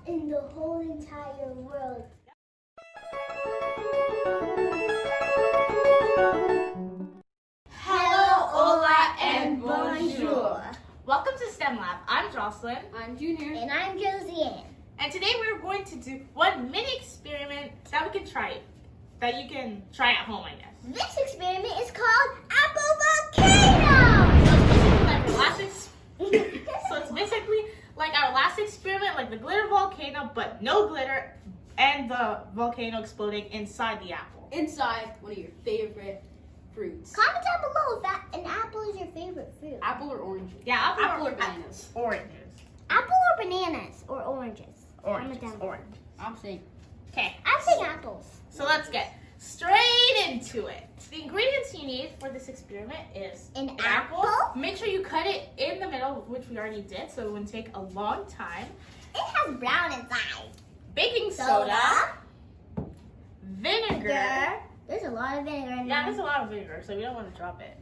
In the whole entire world. Hello, hola, and bonjour. Welcome to STEM Lab. I'm Jocelynne. I'm Junior. And I'm Josiane. And today we're going to do one mini experiment that we can try, that you can try at home, I guess. This experiment is called Apple Volcano! So it's basically like our last experiment, like the glitter volcano, but no glitter, and the volcano exploding inside the apple. Inside one of your favorite fruits. Comment down below if an apple is your favorite fruit. Apple or orange? Yeah, apple or bananas? Oranges. Apple or bananas or oranges? Oranges. Comment down. Orange. I'm saying. Okay. I'm saying apples. So let's get straight into it. The ingredients you need for this experiment is An apple. Make sure you cut it in the middle, which we already did, so it wouldn't take a long time. It has brown inside. Baking soda, vinegar. There's a lot of vinegar in there. Yeah, there's a lot of vinegar, so we don't want to drop it.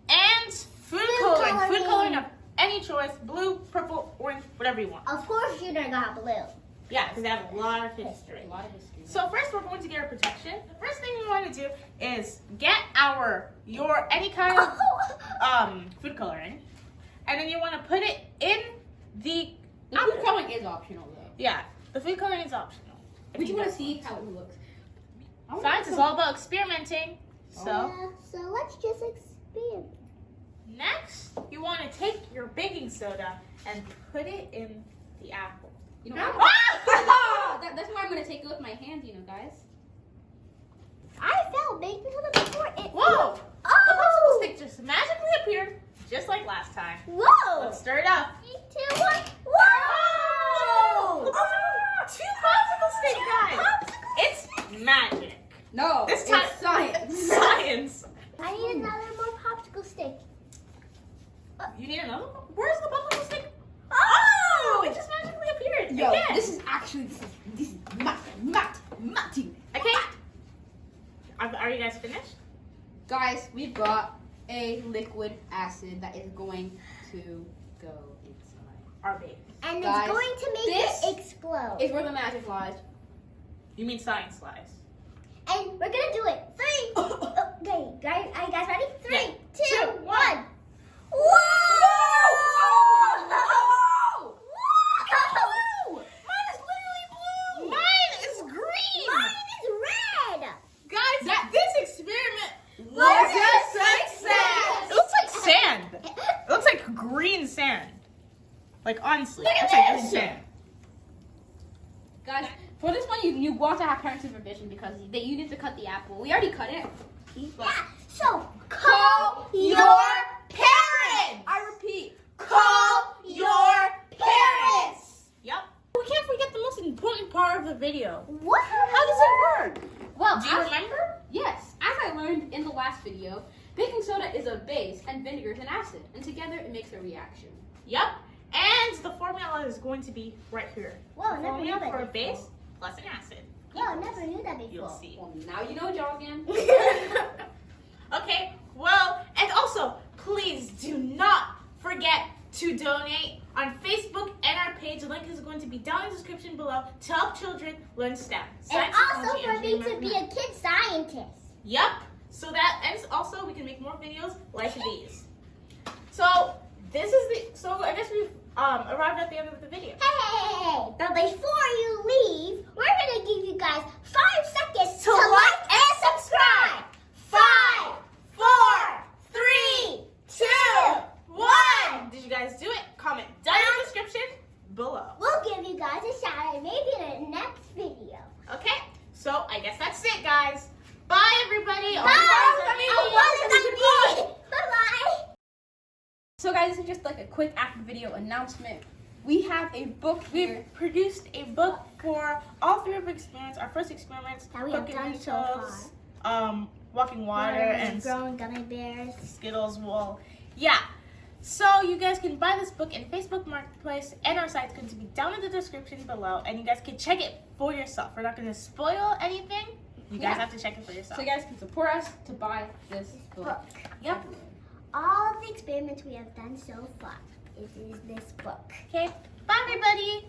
And food coloring. Food coloring of any choice: blue, purple, orange, whatever you want. Of course you're gonna got blue. Yeah, because they have a lot of history. So first, we're going to get our protection. The first thing we want to do is get any kind of food coloring, and then you want to put it in the. The food coloring is optional though. Yeah, the food coloring is optional. We just want to see how it looks. Science is all about experimenting. So So let's just experiment. next, you want to take your baking soda and put it in the apple. You know, Ah! that's why I'm gonna take it with my hands, you know, guys. I felt baking soda before it. Whoa! The Oh! popsicle stick just magically appeared, just like last time. Whoa! Let's stir it up. 3, 2, 1. Whoa! Look, two popsicle stick, guys. It's magic. No, This time- it's science. Science. I need another more popsicle stick. You need another one? Where's the popsicle stick? Oh! It just magically appeared. Yo, Again. this is matting. Okay. Are you guys finished? Guys, we've got a liquid acid that is going to go inside Our base. And Guys, it's going to make this it explode. It's where the magic lies. You mean science lies? And we're gonna do it. 3. Okay, guys, are you guys ready? 3, Yeah. 2, 1. 1. Whoa! Mine is literally blue. Mine is green. Mine is red. Guys, this experiment was Was a a success. It looks like sand. It looks like green sand. Like honestly, Look at it's like this. green sand. Guys, for this one, you want to have parent supervision because you need to cut the apple. We already cut it. Yeah, so Call your parents. I repeat, Call your parents. Yep. We can't forget the most important part of the video. what? How does it work? well, Do you remember? Yes, as I learned in the last video, baking soda is a base and vinegar is an acid, and together it makes a reaction. Yep. And the formula is going to be right here. Whoa, I never Formula knew that for a before. base plus an acid. Whoa, I never knew that before. You'll see. Well, now you know, Josiane. Okay, well, and also, please do not forget to donate on Facebook and our page. The link is going to be down in the description below to help children learn STEM. And Science, also technology, for me engineering, to be a kid scientist. Yep. So that, and also we can make more videos like these. So this is so I guess we've arrived at the end of the video. Hey, but before you leave, we're gonna give you guys 5 seconds To like and subscribe. 5, 4, 3, 2, 1. Did you guys do it? Comment down in the description below. We'll give you guys a shout out maybe in the next video. Okay, so I guess that's it, guys. Bye, everybody. Bye. Bye-bye. So guys, this is just like a quick after video announcement. we have a book here. We've produced a book for all 3 of our experiments. Our first experiments, That we have cooking done so Mentos, walking water, and growing gummy bears. Skittles wool. Yeah. So you guys can buy this book in Facebook Marketplace, and our site's going to be down in the description below, and you guys can check it for yourself. We're not going to spoil anything. You guys have to check it for yourself. So you guys can support us to buy this book. Yep. All the experiments we have done so far is this book. Okay. Bye, everybody.